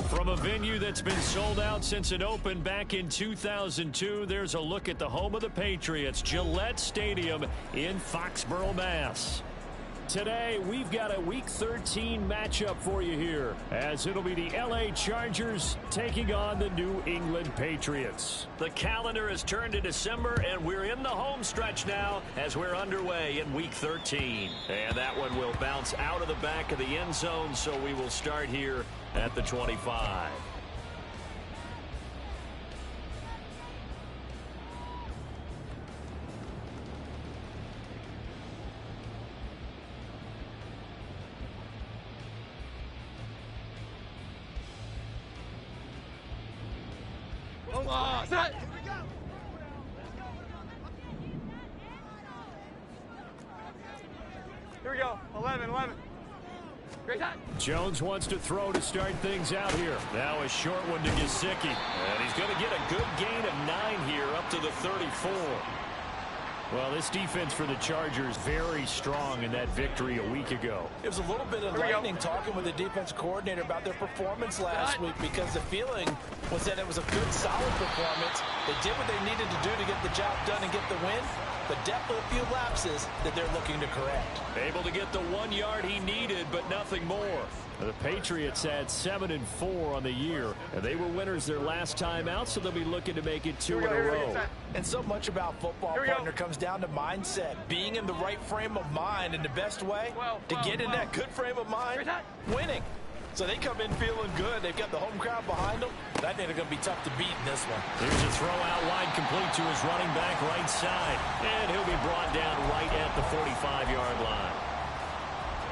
From a venue that's been sold out since it opened back in 2002, there's a look at the home of the Patriots, Gillette Stadium in Foxborough, Mass. Today, we've got a Week 13 matchup for you here, as it'll be the LA Chargers taking on the New England Patriots. The calendar has turned to December, and we're in the home stretch now as we're underway in Week 13. And that one will bounce out of the back of the end zone, so we will start here at the 25. Here we go. 11. Great time. Jones wants to throw to start things out here. Now a short one to Gesicki. And he's going to get a good gain of 9 here up to the 34. Well, this defense for the Chargers very strong in that victory a week ago. It was a little bit of lightning talking with the defense coordinator about their performance last week, because the feeling was that it was a good, solid performance. They did what they needed to do to get the job done and get the win, but definitely a few lapses that they're looking to correct. Able to get the 1 yard he needed, but nothing more. The Patriots had 7-4 on the year, and they were winners their last time out, so they'll be looking to make it 2 in a row. And so much about football, partner, comes down to mindset, being in the right frame of mind, and the best way to get in that good frame of mind, winning. So they come in feeling good. They've got the home crowd behind them. I think they're going to be tough to beat in this one. Here's a throw out wide, complete to his running back right side. And he'll be brought down right at the 45-yard line.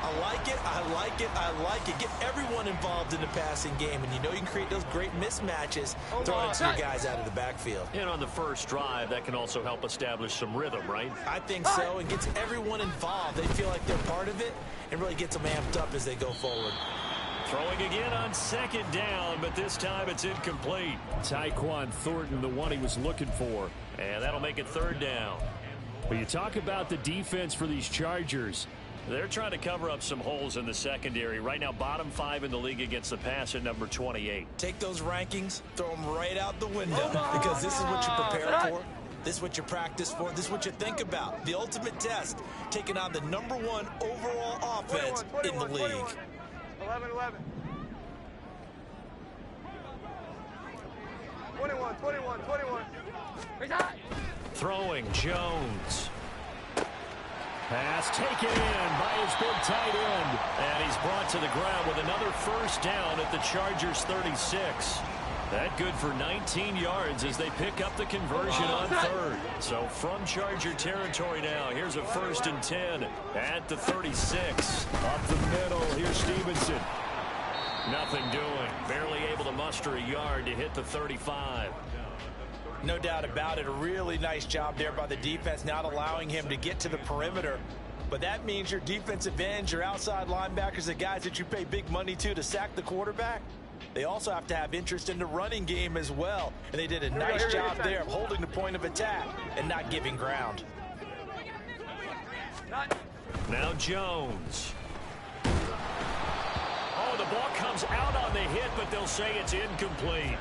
I like it. Get everyone involved in the passing game. And you know you can create those great mismatches throwing it to your guys out of the backfield. And on the first drive, that can also help establish some rhythm, right? I think so, and gets everyone involved. They feel like they're part of it and really gets them amped up as they go forward. Throwing again on second down, but this time it's incomplete. Tyquan Thornton, the one he was looking for. And that'll make it third down. But you talk about the defense for these Chargers. They're trying to cover up some holes in the secondary. Right now, bottom 5 in the league against the pass at number 28. Take those rankings, throw them right out the window, because this is what you prepare for. This is what you practice for. This is what you think about. The ultimate test, taking on the number 1 overall offense in the league. 11. 21. Throwing Jones. Pass taken in by his big tight end. And he's brought to the ground with another first down at the Chargers 36. That good for 19 yards as they pick up the conversion on third. So from Charger territory now, here's a 1st and 10 at the 36. Up the middle, here's Stevenson. Nothing doing. Barely able to muster a yard to hit the 35. No doubt about it. A really nice job there by the defense, not allowing him to get to the perimeter. But that means your defensive ends, your outside linebackers, the guys that you pay big money to sack the quarterback, they also have to have interest in the running game as well. And they did a nice job there of holding the point of attack and not giving ground. Now Jones. Oh, the ball comes out on the hit, but they'll say it's incomplete.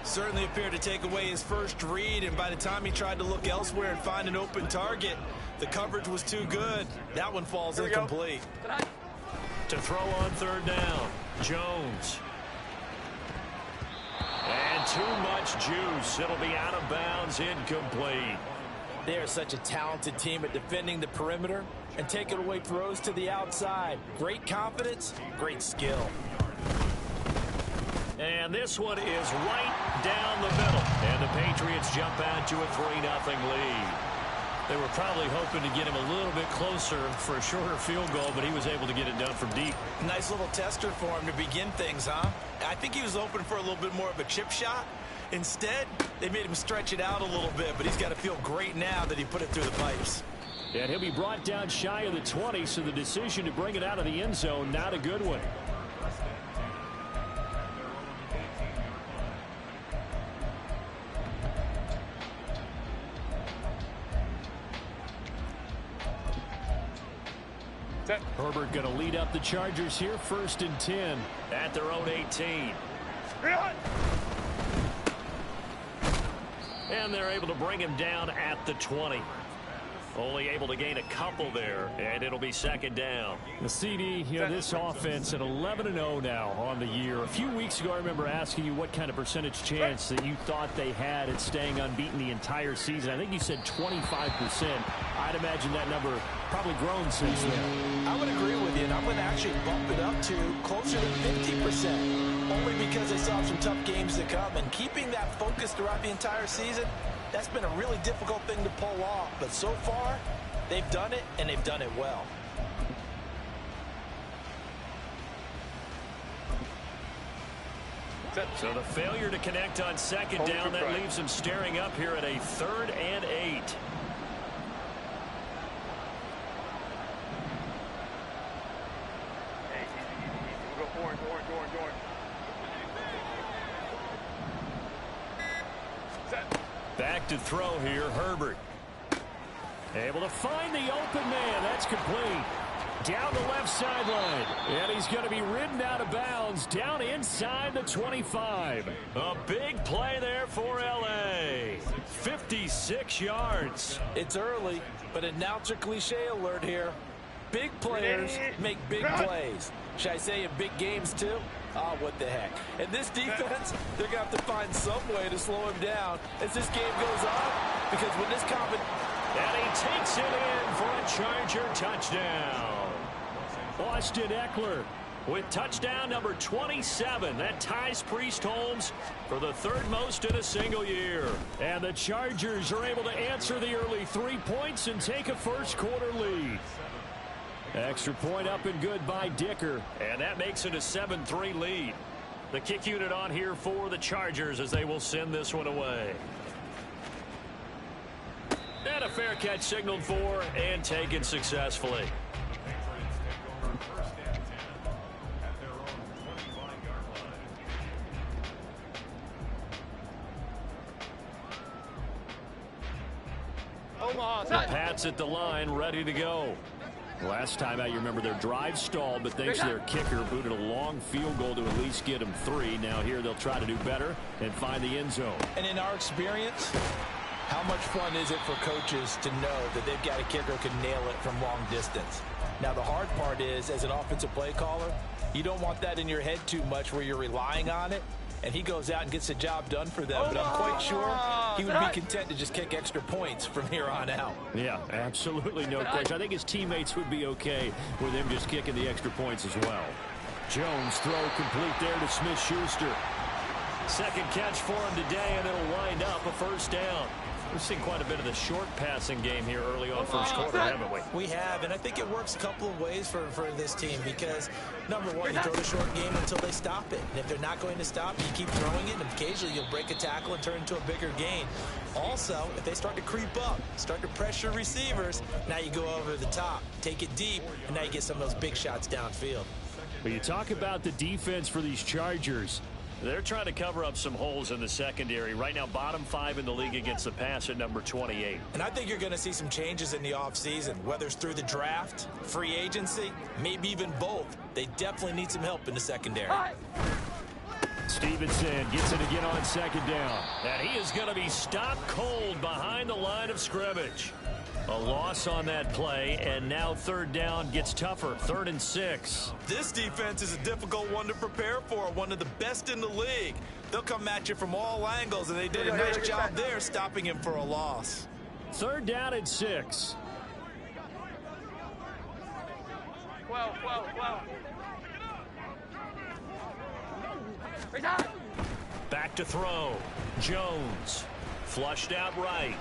Certainly appeared to take away his first read, and by the time he tried to look elsewhere and find an open target, the coverage was too good. That one falls incomplete. To throw on third down, Jones. And too much juice. It'll be out of bounds, incomplete. They are such a talented team at defending the perimeter and taking away throws to the outside. Great confidence, great skill. And this one is right down the middle. And the Patriots jump out to a 3-0 lead. They were probably hoping to get him a little bit closer for a shorter field goal, but he was able to get it done from deep. Nice little tester for him to begin things, huh? I think he was hoping for a little bit more of a chip shot. Instead, they made him stretch it out a little bit, but he's got to feel great now that he put it through the pipes. And he'll be brought down shy of the 20, so the decision to bring it out of the end zone, not a good one. Herbert going to lead up the Chargers here, 1st and 10 at their own 18. And they're able to bring him down at the 20. Only able to gain a couple there, and it'll be 2nd down. The CD, this offense at 11-0 now on the year. A few weeks ago, I remember asking you what kind of percentage chance that you thought they had at staying unbeaten the entire season. I think you said 25%. I'd imagine that number probably grown since then. I would agree with you, and I'm going to actually bump it up to closer to 50%, only because they saw some tough games to come, and keeping that focus throughout the entire season, that's been a really difficult thing to pull off. But so far, they've done it, and they've done it well. So the failure to connect on 2nd down, that leaves them staring up here at a 3rd and 8. Back to throw here, Herbert. Able to find the open man. That's complete. Down the left sideline. And he's going to be ridden out of bounds down inside the 25. A big play there for LA. 56 yards. It's early, but announcer cliche alert here. Big players make big plays. Should I say in big games too? Oh, what the heck. And this defense, they're going to have to find some way to slow him down as this game goes on. Because when this and he takes it in for a Charger touchdown. Austin Eckler with touchdown number 27. That ties Priest Holmes for the 3rd most in a single year. And the Chargers are able to answer the early 3 points and take a 1st quarter lead. Extra point up and good by Dicker. And that makes it a 7-3 lead. The kick unit on here for the Chargers as they will send this one away. And a fair catch signaled for and taken successfully. The Pats at the line, ready to go. Last time out, you remember their drive stalled, but thanks to their kicker, booted a long field goal to at least get them 3. Now here they'll try to do better and find the end zone. And in our experience, how much fun is it for coaches to know that they've got a kicker who can nail it from long distance? Now the hard part is, as an offensive play caller, you don't want that in your head too much where you're relying on it. And he goes out and gets the job done for them. But I'm quite sure he would be content to just kick extra points from here on out. Yeah, absolutely no question. I think his teammates would be okay with him just kicking the extra points as well. Jones throw complete there to Smith-Schuster. 2nd catch for him today, and it'll wind up a 1st down. We've seen quite a bit of the short passing game here early on 1st quarter, haven't we? We have, and I think it works a couple of ways for this team because, number one, you throw the short game until they stop it. And if they're not going to stop, you keep throwing it, and occasionally you'll break a tackle and turn into a bigger gain. Also, if they start to creep up, start to pressure receivers, now you go over the top, take it deep, and now you get some of those big shots downfield. But you talk about the defense for these Chargers. They're trying to cover up some holes in the secondary. Right now, bottom 5 in the league against the pass at number 28. And I think you're going to see some changes in the offseason, whether it's through the draft, free agency, maybe even both. They definitely need some help in the secondary. Stevenson gets it again on 2nd down. And he is going to be stopped cold behind the line of scrimmage. A loss on that play, and now third down gets tougher. 3rd and 6. This defense is a difficult one to prepare for, one of the best in the league. They'll come at you from all angles, and they did a nice job there stopping him for a loss. 3rd down and 6. 12. Back to throw. Jones. Flushed out right.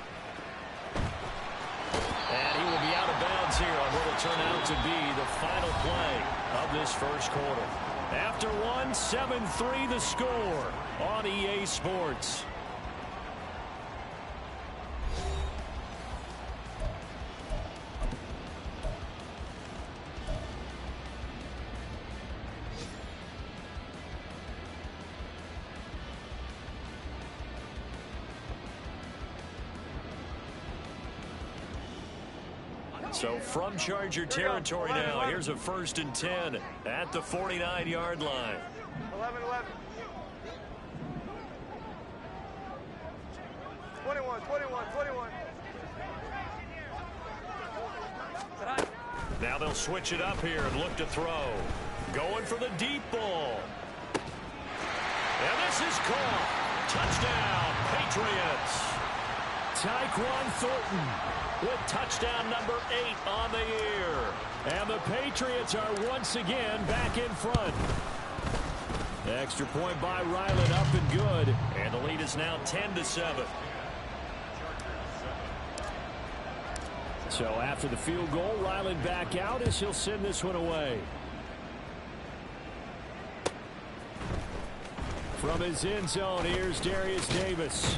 And he will be out of bounds here on what will turn out to be the final play of this first quarter. After one, 7-3 the score on EA Sports. So from Charger territory now, here's a 1st and 10 at the 49-yard line. 11. 21. Now they'll switch it up here and look to throw. Going for the deep ball. And this is caught. Touchdown, Patriots. Tyquan Thornton with touchdown number 8 on the year. And the Patriots are once again back in front. Extra point by Ryland, up and good. And the lead is now 10-7. So after the field goal, Ryland back out as he'll send this one away. From his end zone, here's Darius Davis.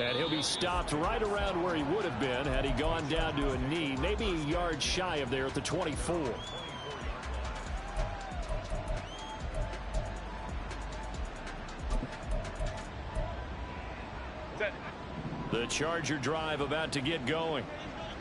And he'll be stopped right around where he would have been had he gone down to a knee, maybe a yard shy of there at the 24. The Charger drive about to get going.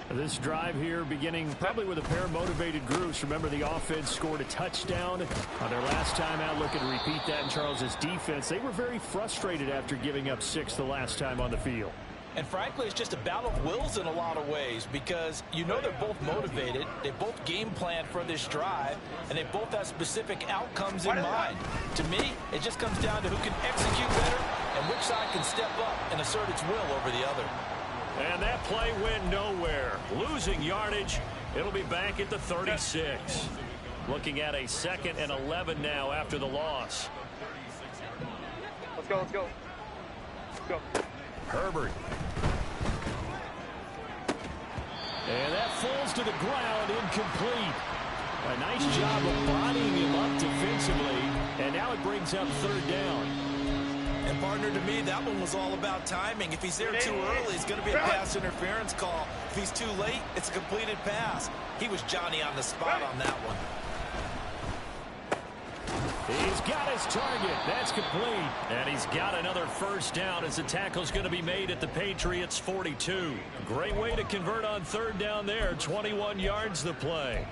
This drive here beginning probably with a pair of motivated groups. Remember, the offense scored a touchdown on their last time out. Looking to repeat that in Charles's defense. They were very frustrated after giving up 6 the last time on the field. And frankly, it's just a battle of wills in a lot of ways because you know they're both motivated. They both game planned for this drive, and they both have specific outcomes in mind. To me, it just comes down to who can execute better and which side can step up and assert its will over the other. And that play went nowhere. Losing yardage. It'll be back at the 36. Looking at a 2nd and 11 now after the loss. Let's go. Herbert. And that falls to the ground, incomplete. A nice job of bodying him up defensively. And now it brings up 3rd down. And partner, to me, that one was all about timing. If he's there too early, it's going to be a pass interference call. If he's too late, it's a completed pass. He was Johnny on the spot on that one. He's got his target. That's complete. And he's got another 1st down as the tackle's going to be made at the Patriots' 42. Great way to convert on 3rd down there. 21 yards the play.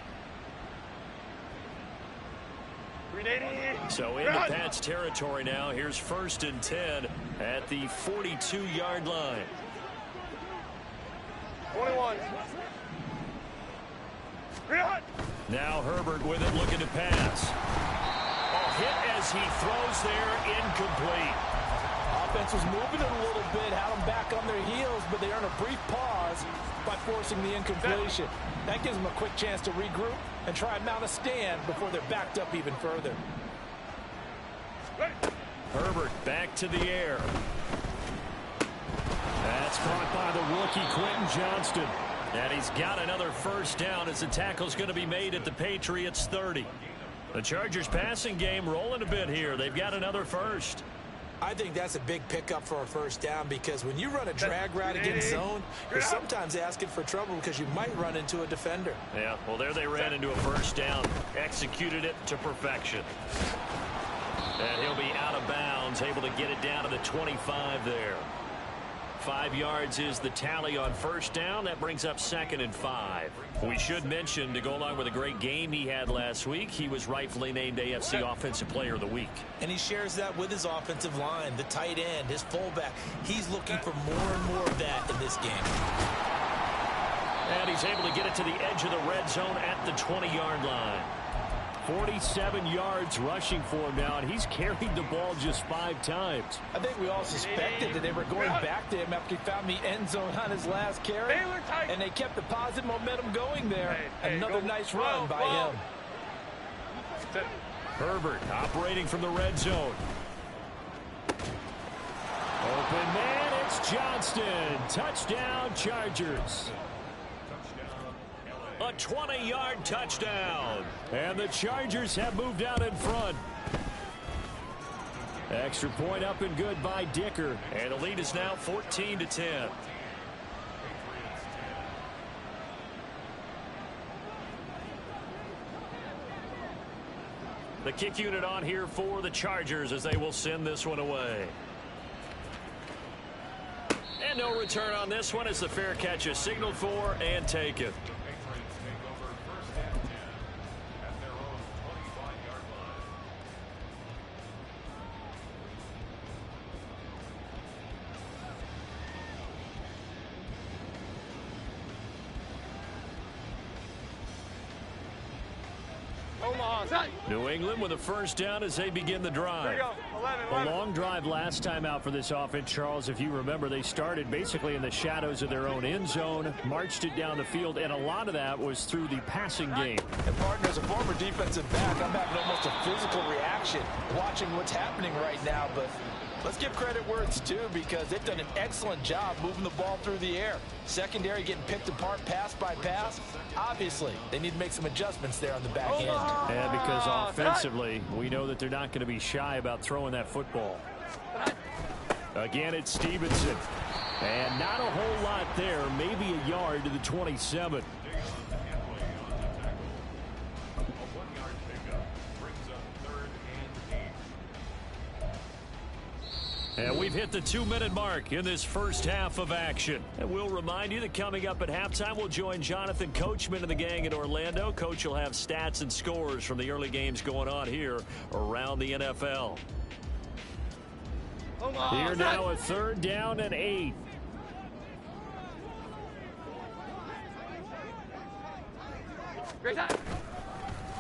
So into Pat's territory now. Here's 1st and 10 at the 42-yard line. 21. Now Herbert with it, looking to pass. A hit as he throws there, incomplete. Offense was moving it a little bit, had them back on their heels, but they earned a brief pause by forcing the incompletion. That gives them a quick chance to regroup and try and mount a stand before they're backed up even further. Herbert back to the air. That's caught by the rookie Quentin Johnston. And he's got another 1st down as the tackle's going to be made at the Patriots' 30. The Chargers passing game rolling a bit here. They've got another 1st. I think that's a big pickup for a 1st down because when you run a drag route against zone, you're sometimes asking for trouble because you might run into a defender. Yeah, well, there they ran into a 1st down. Executed it to perfection. And he'll be out of bounds, able to get it down to the 25 there. 5 yards is the tally on 1st down. That brings up 2nd and 5. We should mention, to go along with a great game he had last week, he was rightfully named AFC Offensive Player of the Week. And he shares that with his offensive line, the tight end, his fullback. He's looking for more and more of that in this game. And he's able to get it to the edge of the red zone at the 20-yard line. 47 yards rushing for him now, and he's carried the ball just 5 times. I think we all suspected that they were going back to him after he found the end zone on his last carry, and they kept the positive momentum going there. Another nice run by him. Herbert operating from the red zone. Open man, it's Johnston. Touchdown, Chargers. A 20-yard touchdown. And the Chargers have moved out in front. Extra point up and good by Dicker. And the lead is now 14-10. The kick unit on here for the Chargers as they will send this one away. And no return on this one as the fair catch is signaled for and taken. New England with a first down as they begin the drive. 11. A long drive last time out for this offense, Charles. If you remember, they started basically in the shadows of their own end zone, marched it down the field, and a lot of that was through the passing game. And partner, as a former defensive back, I'm having almost a physical reaction watching what's happening right now. But let's give credit where it's due, because they've done an excellent job moving the ball through the air. Secondary getting picked apart pass by pass. Obviously, they need to make some adjustments there on the back end. And because offensively, we know that they're not going to be shy about throwing that football. Again, it's Stevenson. And not a whole lot there, maybe a yard to the 27. And we've hit the 2-minute mark in this first half of action. And we'll remind you that coming up at halftime, we'll join Jonathan Coachman and the gang in Orlando. Coach will have stats and scores from the early games going on here around the NFL. Here now, a 3rd down and 8.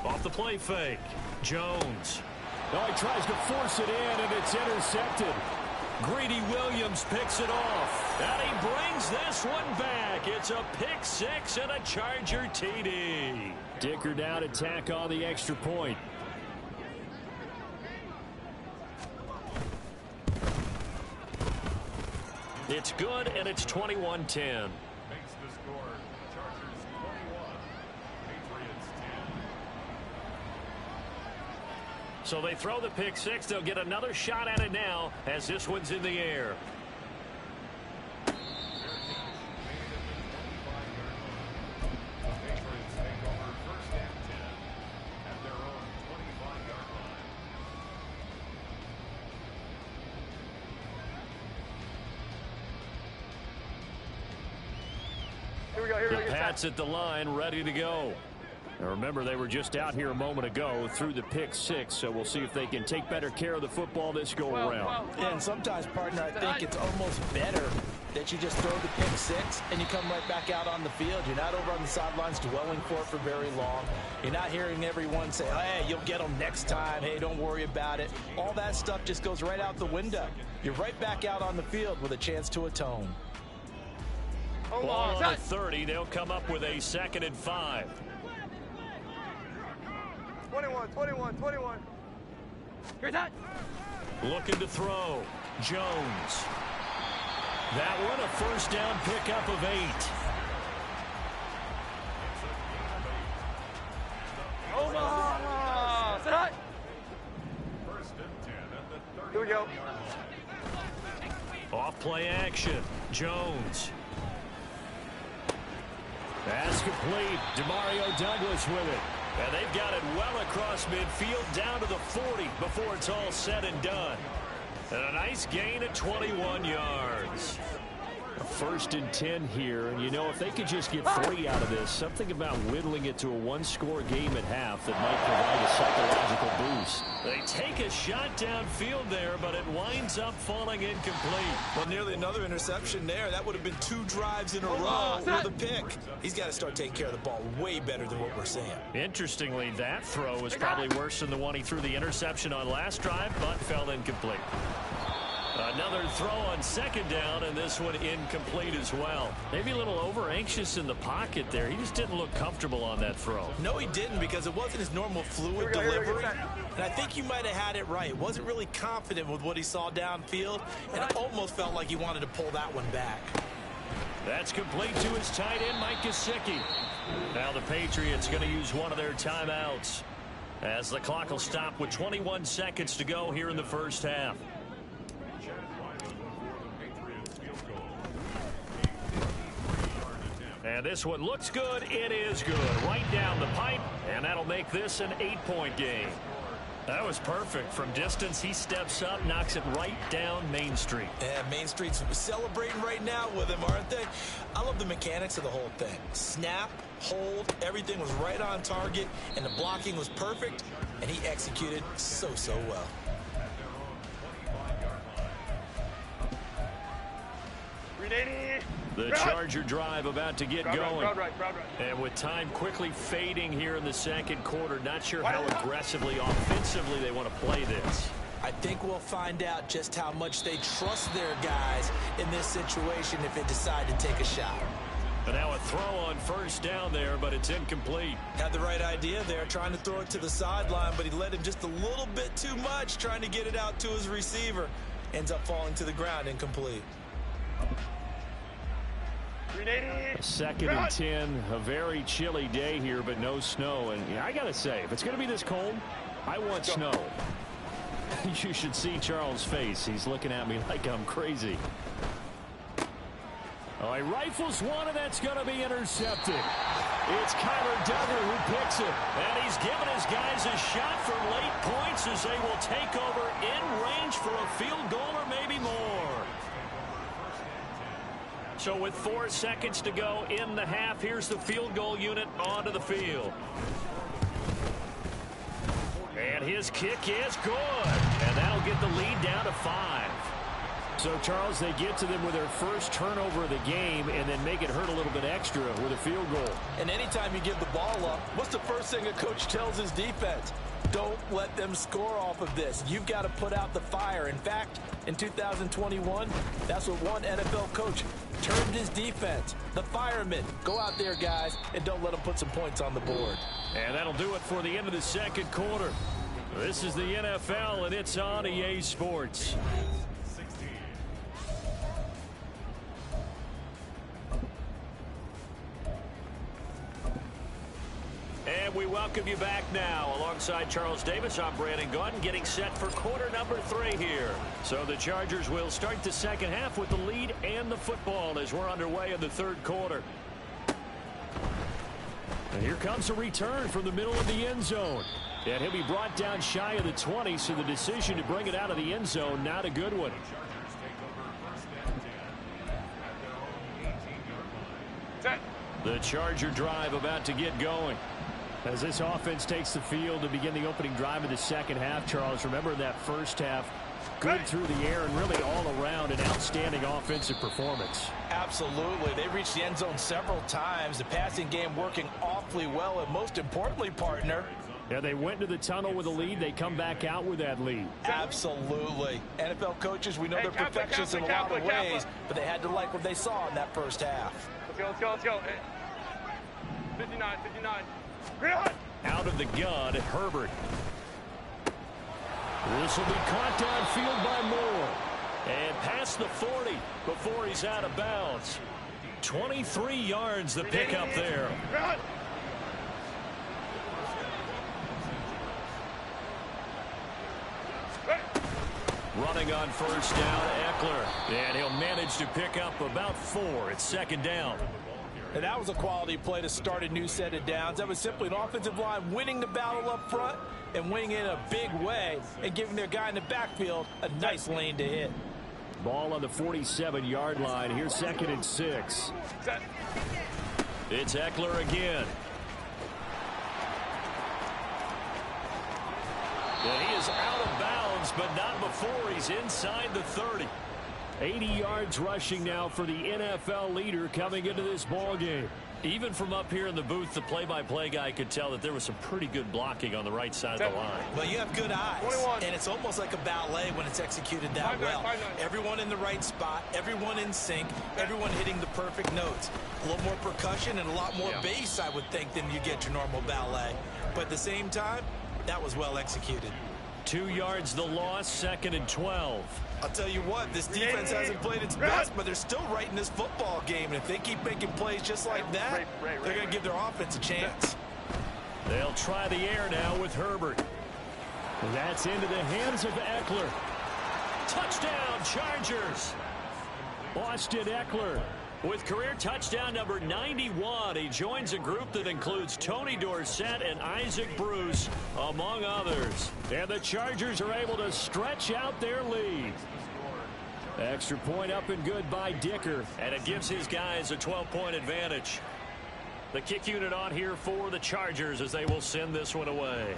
Off the play fake. Jones. Oh, he tries to force it in, and it's intercepted. Greedy Williams picks it off. And he brings this one back. It's a pick 6 and a Charger TD. Dicker down to tack on the extra point. It's good, and it's 21-10. So they throw the pick 6. They'll get another shot at it now as this one's in the air. Here we go. The Pats at the line, ready to go. Now remember, they were just out here a moment ago through the pick 6, so we'll see if they can take better care of the football this go-around. Yeah, and sometimes, partner, I think it's almost better that you just throw the pick 6 and you come right back out on the field. You're not over on the sidelines dwelling for it for very long. You're not hearing everyone say, hey, you'll get them next time. Hey, don't worry about it. All that stuff just goes right out the window. You're right back out on the field with a chance to atone. Ball on the 30. They'll come up with a 2nd and 5. 21. Looking to throw. Jones. That one a first down pickup of 8. Here we go. Off play action. Jones. Pass complete. Demario Douglas with it. And they've got it well across midfield down to the 40 before it's all said and done. And a nice gain of 21 yards. First and 10 here, and you know, if they could just get 3 out of this, something about whittling it to a one-score game at half that might provide a psychological boost. They take a shot downfield there, but it winds up falling incomplete. Well, nearly another interception there. That would have been 2 drives in a row with a pick. He's got to start taking care of the ball way better than what we're seeing. Interestingly, that throw was probably worse than the one he threw the interception on last drive, but fell incomplete. Another throw on second down, and this one incomplete as well. Maybe a little over-anxious in the pocket there. He just didn't look comfortable on that throw. No, he didn't, because it wasn't his normal fluid delivery. And I think you might have had it right. Wasn't really confident with what he saw downfield, and it almost felt like he wanted to pull that one back. That's complete to his tight end, Mike Gesicki. Now the Patriots going to use one of their timeouts as the clock will stop with 21 seconds to go here in the first half. And this one looks good. It is good. Right down the pipe, and that'll make this an 8-point game. That was perfect. From distance, he steps up, knocks it right down Main Street. Yeah, Main Street's celebrating right now with him, aren't they? I love the mechanics of the whole thing. Snap, hold, everything was right on target, and the blocking was perfect, and he executed so well. The Charger drive about to get going. And with time quickly fading here in the second quarter, not sure how aggressively, offensively they want to play this. I think we'll find out just how much they trust their guys in this situation if they decide to take a shot. And now a throw on first down there, but it's incomplete. Had the right idea there, trying to throw it to the sideline, but he led him just a little bit too much, trying to get it out to his receiver. Ends up falling to the ground, incomplete. Second and 10, a very chilly day here, but no snow. And I got to say, if it's going to be this cold, I want snow. You should see Charles' face. He's looking at me like I'm crazy. Oh, he rifles one, and that's going to be intercepted. It's Kyler Duggar who picks it. And he's given his guys a shot for late points as they will take over in range for a field goal or maybe more. So with 4 seconds to go in the half, here's the field goal unit onto the field. And his kick is good. And that'll get the lead down to 5. So, Charles, they get to them with their first turnover of the game and then make it hurt a little bit extra with a field goal. And anytime you give the ball up, what's the first thing a coach tells his defense? Don't let them score off of this. You've got to put out the fire. In fact, in 2021, that's what one NFL coach termed his defense. The firemen. Go out there, guys, and don't let them put some points on the board. And that'll do it for the end of the second quarter. This is the NFL, and it's on EA Sports. And we welcome you back now. Alongside Charles Davis, I'm Brandon Gaudin, getting set for quarter number 3 here. So the Chargers will start the second half with the lead and the football as we're underway in the third quarter. And here comes a return from the middle of the end zone. And he'll be brought down shy of the 20, so the decision to bring it out of the end zone, not a good one. The Charger drive about to get going. As this offense takes the field to begin the opening drive of the second half, Charles, remember that first half, good through the air and really all around an outstanding offensive performance. Absolutely. They reached the end zone several times. The passing game working awfully well, and most importantly, partner, yeah, they went to the tunnel with a lead. They come back out with that lead. Absolutely. NFL coaches, we know they're perfectionists in a lot of ways, but they had to like what they saw in that first half. Let's go. 59. Out of the gun, Herbert. This will be caught downfield by Moore. And past the 40 before he's out of bounds. 23 yards the pickup there. Running on first down, Eckler. And he'll manage to pick up about 4. It's second down. And that was a quality play to start a new set of downs. That was simply an offensive line winning the battle up front and winning in a big way and giving their guy in the backfield a nice lane to hit. Ball on the 47-yard line. Here's 2nd and 6. Set. It's Eckler again. And he is out of bounds, but not before he's inside the 30. 80 yards rushing now for the NFL leader coming into this ball game. Even from up here in the booth, the play-by-play guy could tell that there was some pretty good blocking on the right side of the line. Well, you have good eyes, 21. and it's almost like a ballet when it's executed that well. Everyone in the right spot, everyone in sync, everyone hitting the perfect notes. A little more percussion and a lot more bass, I would think, than you get your normal ballet. But at the same time, that was well executed. 2 yards the loss, 2nd and 12. I'll tell you what, this defense hasn't played its best, but they're still right in this football game. And if they keep making plays just like that, they're going to give their offense a chance. They'll try the air now with Herbert. That's into the hands of Eckler. Touchdown, Chargers. Austin Eckler with career touchdown number 91. He joins a group that includes Tony Dorsett and Isaac Bruce, among others. And the Chargers are able to stretch out their lead. Extra point up and good by Dicker. And it gives his guys a 12-point advantage. The kick unit on here for the Chargers as they will send this one away.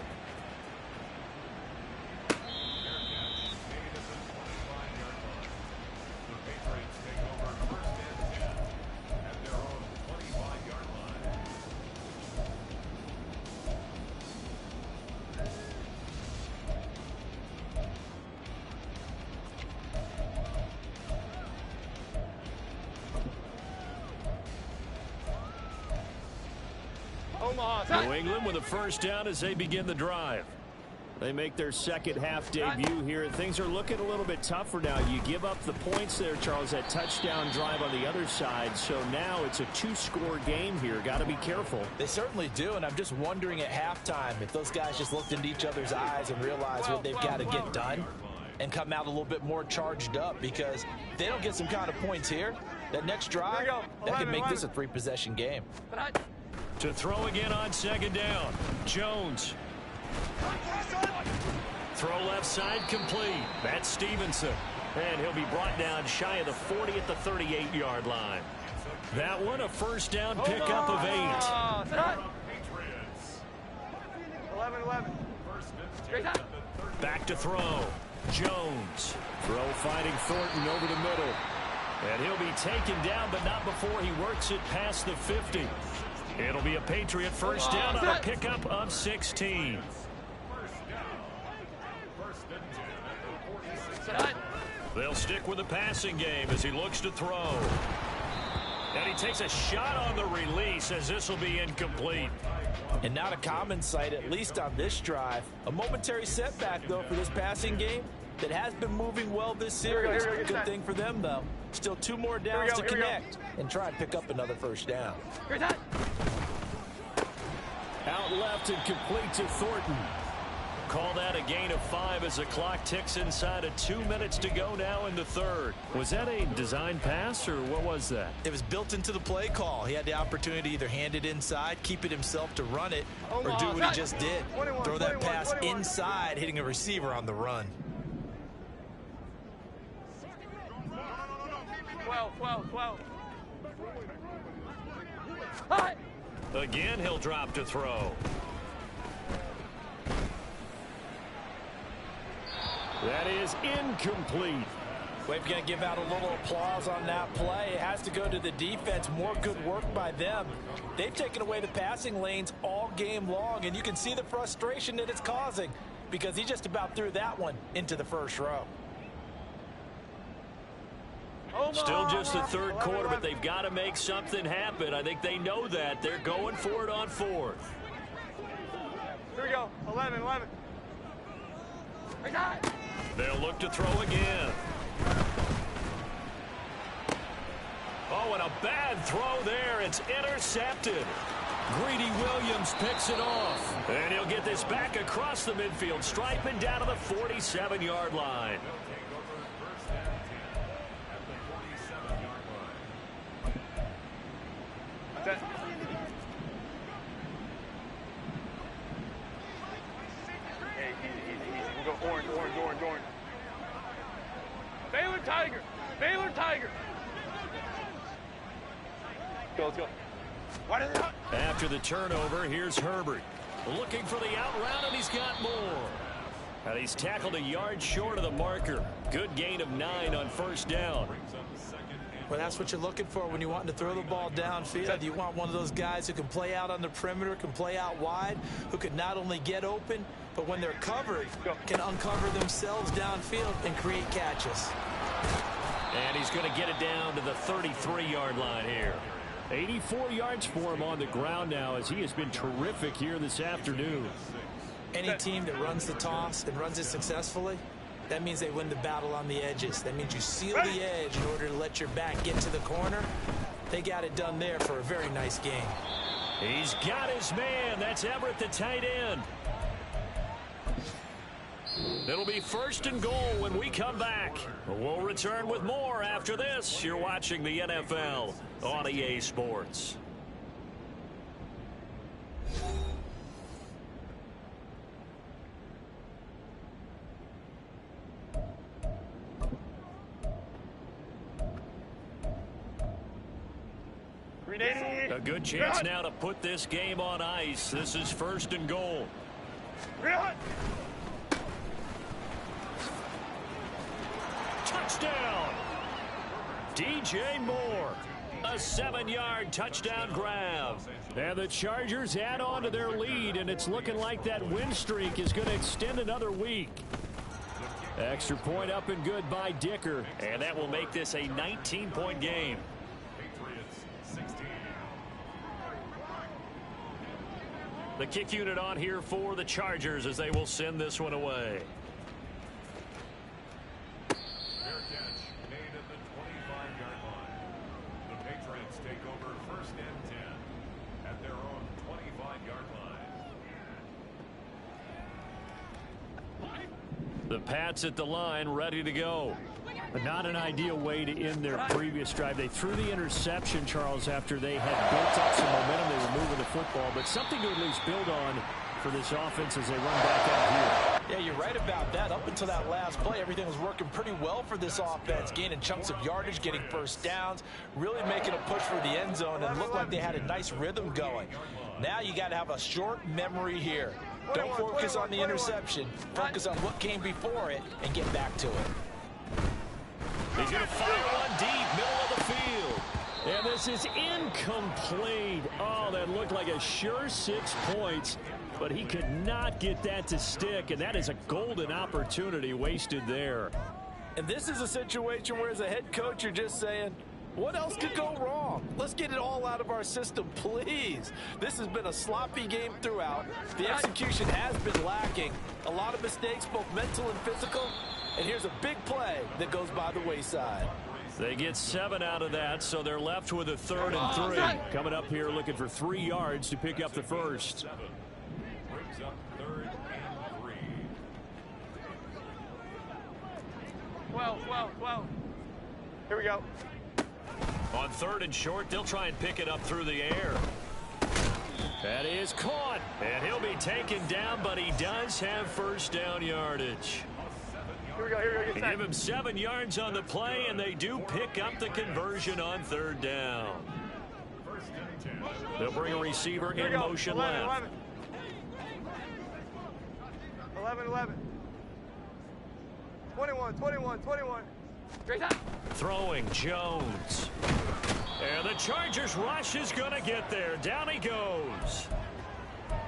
New England with a first down as they begin the drive. They make their second half debut here. Things are looking a little bit tougher now. You give up the points there, Charles, that touchdown drive on the other side. So now it's a 2-score game here. Got to be careful. They certainly do, and I'm just wondering at halftime if those guys just looked into each other's eyes and realized what they've got to get done and come out a little bit more charged up, because if they don't get some kind of points here, that next drive, that could make this a 3-possession game. To throw again on second down. Jones. Throw left side complete. That's Stevenson. And he'll be brought down shy of the 40 at the 38-yard line. That one a first down pickup of 8. 11. Back to throw. Jones. Throw finding Thornton over the middle. And he'll be taken down, but not before he works it past the 50. It'll be a Patriot first down on a pickup of 16. They'll stick with the passing game as he looks to throw. And he takes a shot on the release as this will be incomplete. And not a common sight, at least on this drive. A momentary setback, though, for this passing game that has been moving well this series. Good thing for them, though. Still 2 more downs to connect and try and pick up another first down. Out left and complete to Thornton. Call that a gain of 5 as the clock ticks inside of 2 minutes to go now in the third. Was that a design pass or what was that? It was built into the play call. He had the opportunity to either hand it inside, keep it himself to run it, or do what he just did. Throw that pass inside, hitting a receiver on the run. 12. Again, he'll drop to throw. That is incomplete. We're going to give out a little applause on that play. It has to go to the defense. More good work by them. They've taken away the passing lanes all game long, and you can see the frustration that it's causing because he just about threw that one into the first row. Still just the third quarter, but they've got to make something happen. I think they know that. They're going for it on fourth. Here we go. 11. They'll look to throw again. Oh, and a bad throw there. It's intercepted. Greedy Williams picks it off. And he'll get this back across the midfield stripe and down to the 47-yard line. Orange. Baylor Tiger. Baylor Tiger. Let's go. What is it? After the turnover, here's Herbert. Looking for the out route, and he's got more. And he's tackled a yard short of the marker. Good gain of 9 on first down. Well, that's what you're looking for when you want to throw the ball downfield. You want one of those guys who can play out on the perimeter, can play out wide, who can not only get open, but when they're covered, can uncover themselves downfield and create catches. And he's going to get it down to the 33-yard line here. 84 yards for him on the ground now, as he has been terrific here this afternoon. Any team that runs the toss and runs it successfully, that means they win the battle on the edges. That means you seal the edge in order to let your back get to the corner. They got it done there for a very nice game. He's got his man. That's Everett, the tight end. It'll be 1st and goal when we come back. We'll return with more after this. You're watching the NFL on EA Sports. A good chance now to put this game on ice. This is 1st and goal. Touchdown! DJ Moore. A 7-yard touchdown grab. And the Chargers add on to their lead, and it's looking like that win streak is going to extend another week. Extra point up and good by Dicker. And that will make this a 19-point game. The kick unit on here for the Chargers as they will send this one away. Fair catch made at the 25-yard line. The Patriots take over 1st and 10 at their own 25-yard line. The Pats at the line, ready to go. But not an ideal way to end their previous drive. They threw the interception, Charles, after they had built up some momentum. They were moving the football, but something to at least build on for this offense as they run back out here. Yeah, you're right about that. Up until that last play, everything was working pretty well for this offense, gaining chunks of yardage, getting first downs, really making a push for the end zone, and looked like they had a nice rhythm going. Now you got to have a short memory here. Don't focus on the interception. Focus on what came before it and get back to it. He's going to fire one deep, middle of the field. And this is incomplete. Oh, that looked like a sure 6 points, but he could not get that to stick, and that is a golden opportunity wasted there. And this is a situation where, as a head coach, you're just saying, what else could go wrong? Let's get it all out of our system, please. This has been a sloppy game throughout. The execution has been lacking. A lot of mistakes, both mental and physical. And here's a big play that goes by the wayside. They get 7 out of that, so they're left with a 3rd and 3. Coming up here looking for 3 yards to pick up the first. Brings up 3rd and 3. 12. Here we go. On 3rd and short, they'll try and pick it up through the air. That is caught, and he'll be taken down, but he does have first down yardage. Here we go. Give him 7 yards on the play, and they do pick up the conversion on 3rd down. They'll bring a receiver in motion 11, left. 11. 21. Great time. Throwing Jones. And the Chargers rush is going to get there. Down he goes.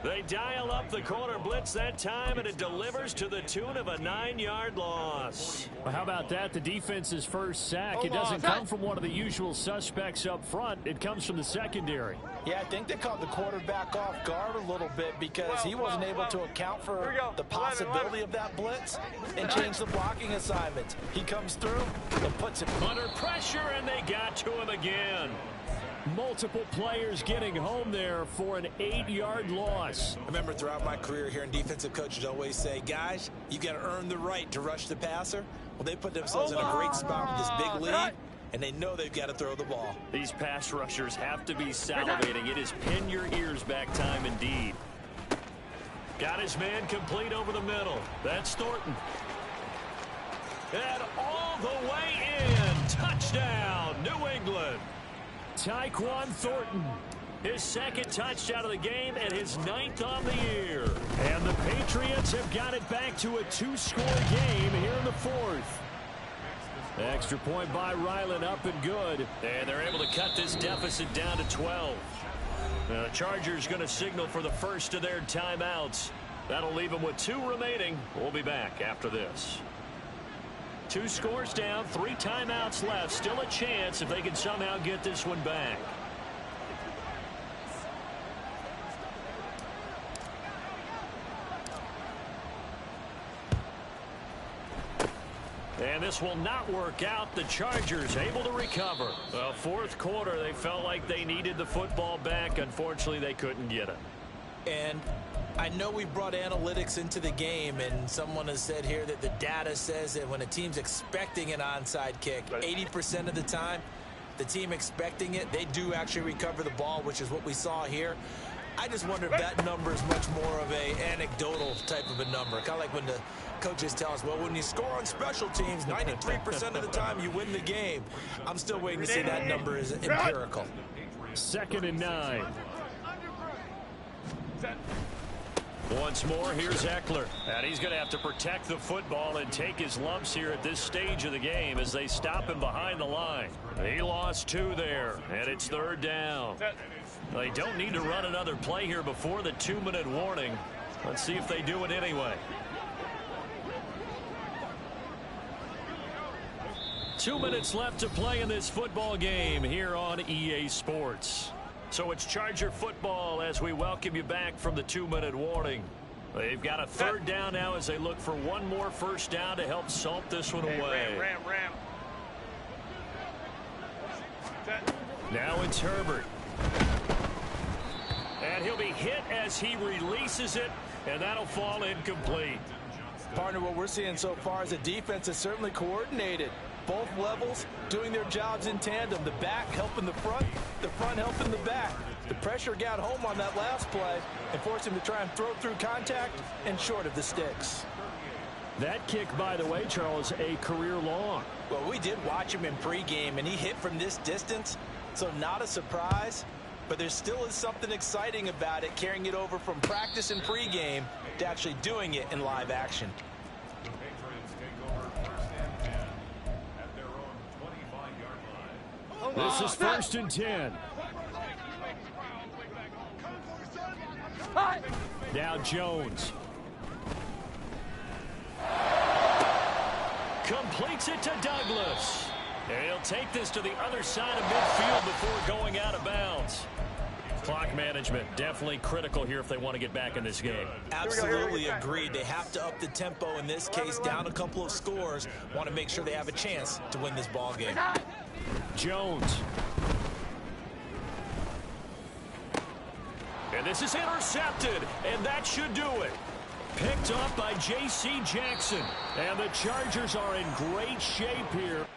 They dial up the corner blitz that time, and it delivers to the tune of a 9-yard loss. Well, how about that? The defense's first sack. It doesn't come from one of the usual suspects up front. It comes from the secondary. Yeah, I think they caught the quarterback off guard a little bit because he wasn't able to account for the possibility of that blitz and change the blocking assignments. He comes through and puts it under pressure, and they got to him again. Multiple players getting home there for an 8-yard loss. I remember throughout my career here in defensive coaches always say, guys, you got to earn the right to rush the passer. Well, they put themselves in a great spot with this big lead, and they know they've got to throw the ball. These pass rushers have to be salivating. It is pin your ears back time indeed. Got his man complete over the middle. That's Thornton. And all the way in. Touchdown, New England. Tyquan Thornton, his second touchdown of the game and his 9th on the year. And the Patriots have got it back to a 2-score game here in the 4th. Extra point by Ryland, up and good. And they're able to cut this deficit down to 12. The Chargers going to signal for the first of their timeouts. That'll leave them with 2 remaining. We'll be back after this. 2 scores down, 3 timeouts left. Still a chance if they can somehow get this one back. And this will not work out. The Chargers able to recover. Well, 4th quarter, they felt like they needed the football back. Unfortunately, they couldn't get it. And I know we brought analytics into the game, and someone has said here that the data says that when a team's expecting an onside kick, 80% of the time, the team expecting it, they do actually recover the ball, which is what we saw here. I just wonder if that number is much more of a anecdotal type of a number. Kind of like when the coaches tell us, well, when you score on special teams, 93% of the time you win the game. I'm still waiting to see that number is empirical. 2nd and 9. Once more, here's Eckler. And he's going to have to protect the football and take his lumps here at this stage of the game as they stop him behind the line. He lost 2 there, and it's 3rd down. They don't need to run another play here before the 2-minute warning. Let's see if they do it anyway. 2 minutes left to play in this football game here on EA Sports. So it's Charger football as we welcome you back from the 2-minute warning. They've got a 3rd down now as they look for one more first down to help salt this one away. Ram. Now it's Herbert. And he'll be hit as he releases it, and that'll fall incomplete. Partner, what we're seeing so far is the defense is certainly coordinated. Both levels doing their jobs in tandem. The back helping the front helping the back. The pressure got home on that last play and forced him to try and throw through contact and short of the sticks. That kick, by the way, Charles, a career long. Well, we did watch him in pregame, and he hit from this distance, so not a surprise. But there still is something exciting about it, carrying it over from practice and pregame to actually doing it in live action. The Patriots take over 1st and 10 at their own 25-yard line. This is 1st and 10. Now Jones. Completes it to Douglas. And he'll take this to the other side of midfield before going out of bounds. Clock management definitely critical here if they want to get back in this game. Absolutely agreed. They have to up the tempo in this case, down a couple of scores. Want to make sure they have a chance to win this ball game. Jones. And this is intercepted, and that should do it. Picked up by J.C. Jackson. And the Chargers are in great shape here.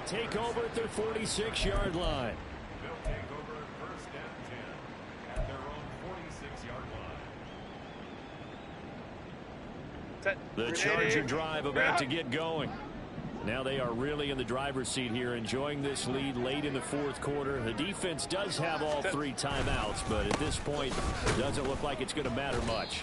Take over at their 46-yard line. They'll take over 1st and 10 at their own 46-yard line. The Charger drive about to get going. Now they are really in the driver's seat here, enjoying this lead late in the 4th quarter. The defense does have all 3 timeouts, but at this point, it doesn't look like it's going to matter much.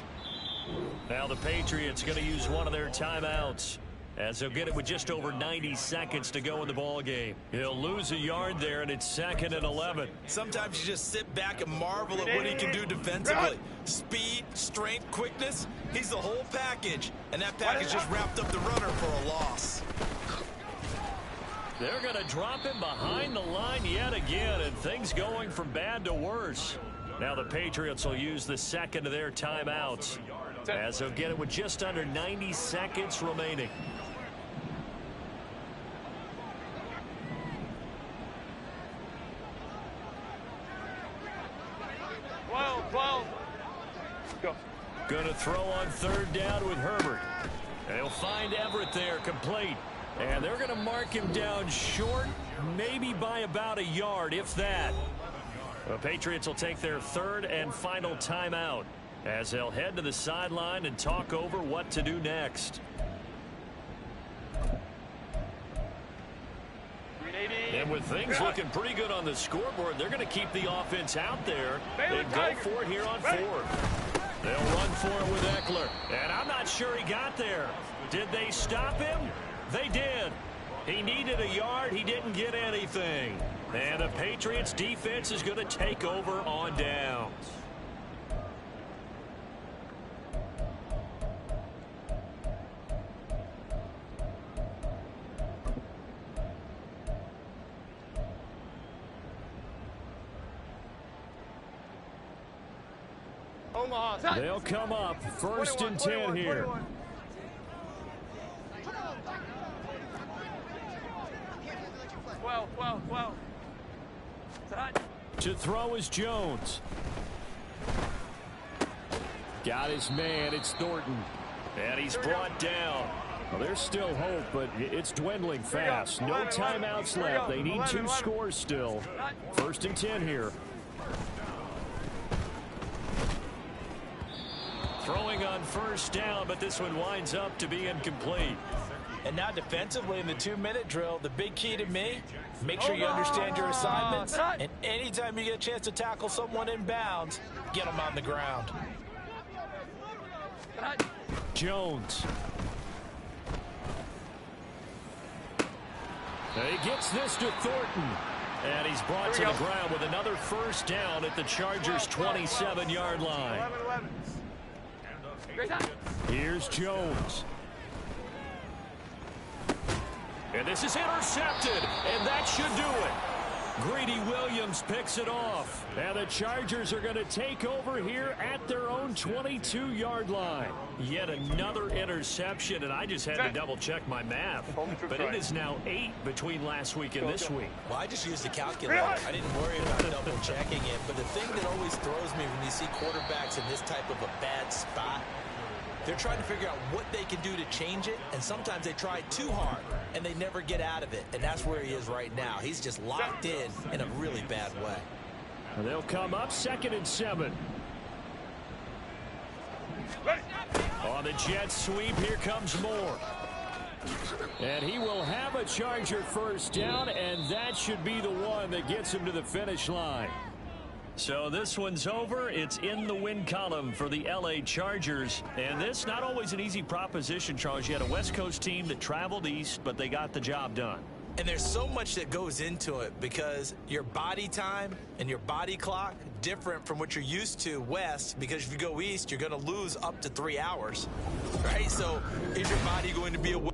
Now the Patriots going to use one of their timeouts, as they'll get it with just over 90 seconds to go in the ball game. He'll lose a yard there, and it's 2nd and 11. Sometimes you just sit back and marvel at what he can do defensively. Speed, strength, quickness, he's the whole package. And that package just wrapped up the runner for a loss. They're going to drop him behind the line yet again, and things going from bad to worse. Now the Patriots will use the 2nd of their timeouts. as he'll get it with just under 90 seconds remaining. 12. Go. Going to throw on third down with Herbert. And he'll find Everett there, complete. And they're going to mark him down short, maybe by about a yard, if that. The Patriots will take their third and final timeout as they'll head to the sideline and talk over what to do next. And with things looking pretty good on the scoreboard, they're going to keep the offense out there and go for it here on fourth. They'll run for it with Eckler. And I'm not sure he got there. Did they stop him? They did. He needed a yard. He didn't get anything. And the Patriots defense is going to take over on downs. They'll come up first and 10 here. 12. To throw is Jones. Got his man. It's Thornton. And he's brought down. Well, there's still hope, but it's dwindling fast. No timeouts left. They need 2 scores still. First and 10 here. Throwing on first down, but this one winds up to be incomplete. And now defensively in the 2-minute drill, the big key to me, make sure you understand your assignments. And anytime you get a chance to tackle someone in bounds, get them on the ground. Jones. And he gets this to Thornton. And he's brought to the ground with another first down at the Chargers' 27-yard line. 11. Here's Jones. And this is intercepted, and that should do it. Greedy Williams picks it off. And the Chargers are going to take over here at their own 22-yard line. Yet another interception, and I just had to double-check my math. But it is now 8 between last week and this week. Well, I just used the calculator. I didn't worry about double-checking it. But the thing that always throws me when you see quarterbacks in this type of a bad spot, they're trying to figure out what they can do to change it, and sometimes they try too hard, and they never get out of it. And that's where he is right now. He's just locked in a really bad way. And they'll come up 2nd and 7. On the jet sweep, here comes Moore. And he will have a Charger first down, and that should be the one that gets him to the finish line. So this one's over. It's in the win column for the LA Chargers. And this, not always an easy proposition, Charles. You had a West Coast team that traveled east, but they got the job done. And there's so much that goes into it because your body time and your body clock different from what you're used to west, because if you go east, you're going to lose up to 3 hours, right? So is your body going to be aware?